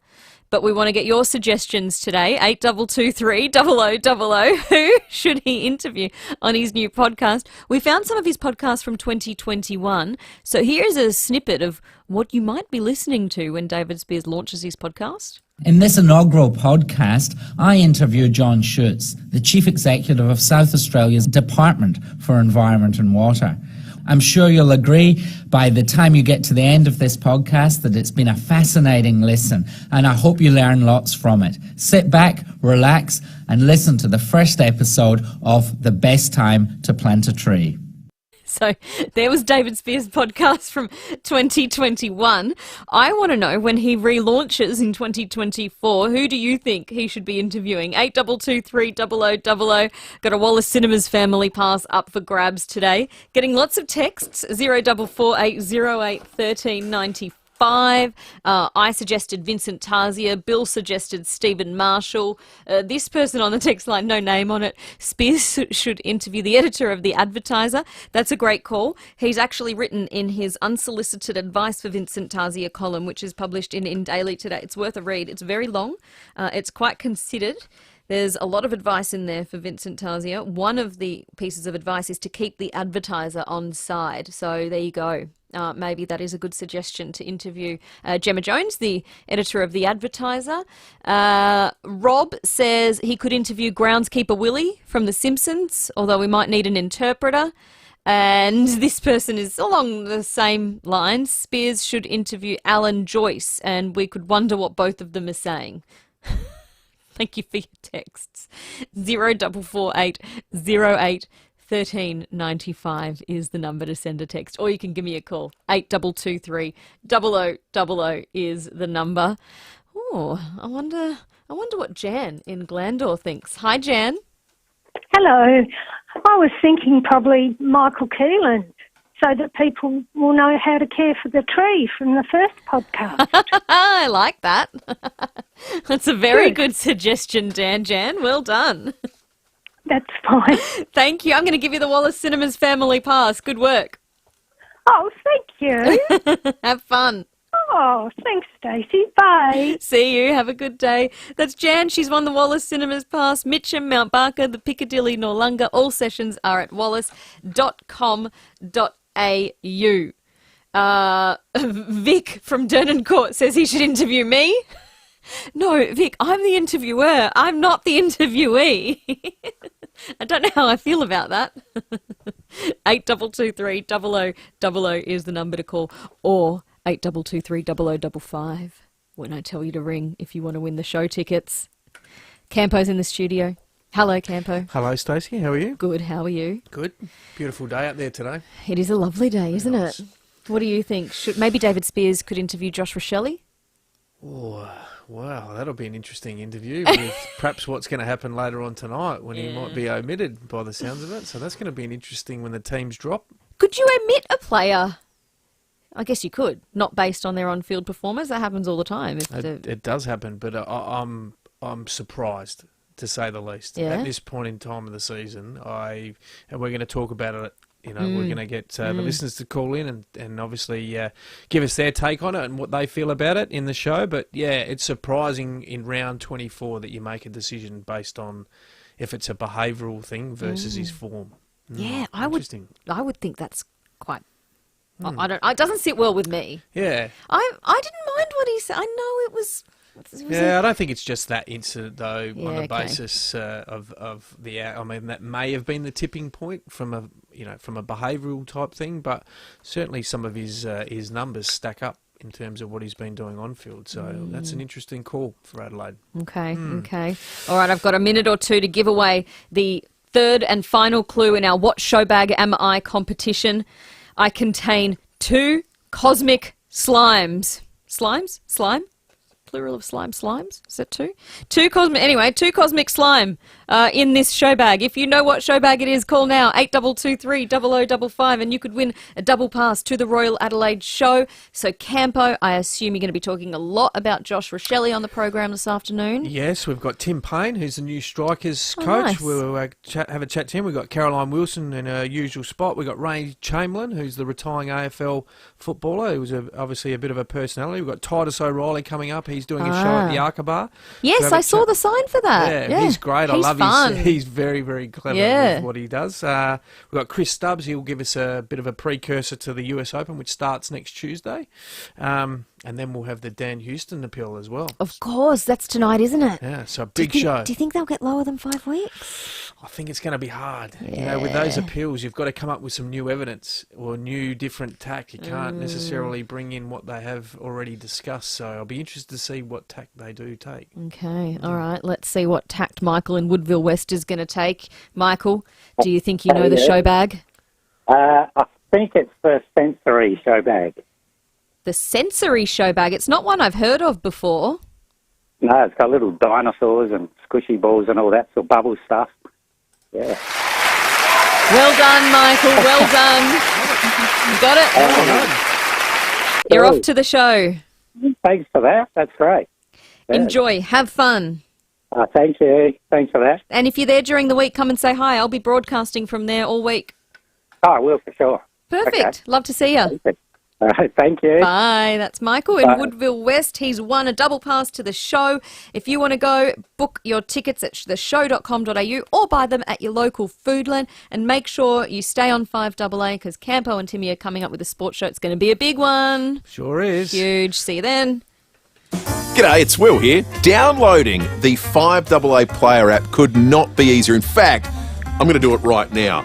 N: but we want to get your suggestions today. 8223 0000. Who should he interview on his new podcast? We found some of his podcasts from 2021, so here's a snippet of what you might be listening to when David Spears launches his podcast.
I: In this inaugural podcast, I interview John Schutz, the Chief Executive of South Australia's Department for Environment and Water. I'm sure you'll agree by the time you get to the end of this podcast that it's been a fascinating listen, and I hope you learn lots from it. Sit back, relax, and listen to the first episode of The Best Time to Plant a Tree.
N: So there was David Spears' podcast from 2021. I want to know, when he relaunches in 2024, who do you think he should be interviewing? 8223 0000. Got a Wallace Cinemas family pass up for grabs today. Getting lots of texts, 044808 1395. I suggested Vincent Tarzia. Bill suggested Stephen Marshall. This person on the text line, no name on it, Spears should interview the editor of The Advertiser. That's a great call. He's actually written in his Unsolicited Advice for Vincent Tarzia column, which is published in Daily today. It's worth a read. It's very long. It's quite considered. There's a lot of advice in there for Vincent Tarzia. One of the pieces of advice is to keep The Advertiser on side. So there you go. Maybe that is a good suggestion to interview Gemma Jones, the editor of The Advertiser. Rob says he could interview groundskeeper Willie from The Simpsons, although we might need an interpreter. And this person is along the same lines. Spears should interview Alan Joyce, and we could wonder what both of them are saying. Thank you for your texts. 0448 08 1395 is the number to send a text, or you can give me a call. 8223 0000 is the number. Oh, I wonder what Jan in Glandore thinks. Hi, Jan.
B: Hello. I was thinking probably Michael Keelan, so that people will know how to care for the tree from the first podcast.
N: I like that. That's a very good suggestion, Jan. Well done.
B: That's fine.
N: Thank you. I'm going to give you the Wallace Cinemas family pass. Good work.
B: Oh, thank you.
N: Have fun.
B: Oh, thanks, Stacey. Bye.
N: See you. Have a good day. That's Jan. She's won the Wallace Cinemas pass. Mitcham, Mount Barker, the Piccadilly, Noarlunga. All sessions are at wallace.com.au. Vic from Durnan Court says he should interview me. No, Vic, I'm the interviewer. I'm not the interviewee. I don't know how I feel about that. 8223 0000 is the number to call, or 8223 0055 when I tell you to ring if you want to win the show tickets. Campo's in the studio. Hello, Campo.
C: Hello, Stacey. How are you?
N: Good. How are you?
C: Good. Beautiful day out there today.
N: It is a lovely day, isn't it? What do you think? Maybe David Spears could interview Josh Rochelle?
C: Oh, wow, that'll be an interesting interview with perhaps what's going to happen later on tonight when he might be omitted by the sounds of it. So that's going to be an interesting when the teams drop.
N: Could you omit a player? I guess you could, not based on their on-field performance. That happens all the time.
C: It does happen, but I'm surprised, to say the least.
N: Yeah.
C: At this point in time of the season, and we're going to talk about it. We're going to get the listeners to call in and obviously give us their take on it and what they feel about it in the show. But, yeah, it's surprising in round 24 that you make a decision based on if it's a behavioural thing versus his form.
N: Yeah, I would think that's quite... It doesn't sit well with me.
C: Yeah.
N: I didn't mind what he said. I know it was...
C: I don't think it's just that incident, though, on the basis of the... I mean, that may have been the tipping point from a behavioural type thing, but certainly some of his numbers stack up in terms of what he's been doing on field. So that's an interesting call for Adelaide.
N: Okay. All right, I've got a minute or two to give away the third and final clue in our What Show Bag Am I competition. I contain 2 cosmic slimes. Slime? plural of slimes? Is that two? Two cosmic slime in this show bag. If you know what show bag it is, call now 8223 0055 and you could win a double pass to the Royal Adelaide show. So Campo, I assume you're going to be talking a lot about Josh Rochelle on the program this afternoon.
C: Yes, we've got Tim Payne, who's the new strikers coach.
N: Nice.
C: We'll have a chat to him. We've got Caroline Wilson in her usual spot. We've got Ray Chamberlain, who's the retiring AFL footballer, who was obviously a bit of a personality. We've got Titus O'Reilly coming up. He's doing a show at the Arkabar.
N: Yes, I saw the sign for that.
C: Yeah, he's great. I love
N: fun.
C: He's very, very clever with what he does. We've got Chris Stubbs. He'll give us a bit of a precursor to the US Open, which starts next Tuesday. And then we'll have the Dan Houston appeal as well.
N: Of course, that's tonight, isn't it?
C: Yeah, so a big show.
N: Do you think they'll get lower than 5 weeks?
C: I think it's going to be hard. Yeah. You know, with those appeals, you've got to come up with some new evidence or new different tack. You can't necessarily bring in what they have already discussed. So I'll be interested to see what tack they do take.
N: Okay, all right. Let's see what tact Michael in Woodville West is going to take. Michael, do you think you know the show bag?
D: I think it's the sensory show bag.
N: The sensory show bag. It's not one I've heard of before.
D: No, it's got little dinosaurs and squishy balls and all that sort of bubble stuff. Yeah.
N: Well done, Michael. Well done. You got it? You're off to the show.
D: Thanks for that. That's great. Yeah.
N: Enjoy. Have fun.
D: Thank you. Thanks for that.
N: And if you're there during the week, come and say hi. I'll be broadcasting from there all week.
D: Oh, I will for sure.
N: Perfect. Okay. Love to see you.
D: All right, thank you.
N: Bye. That's Michael in Woodville West. He's won a double pass to the show. If you want to go, book your tickets at theshow.com.au or buy them at your local Foodland. And make sure you stay on 5AA because Campo and Timmy are coming up with a sports show. It's going to be a big one.
C: Sure is.
N: Huge. See you then.
F: G'day, it's Will here. Downloading the 5AA Player app could not be easier. In fact, I'm going to do it right now.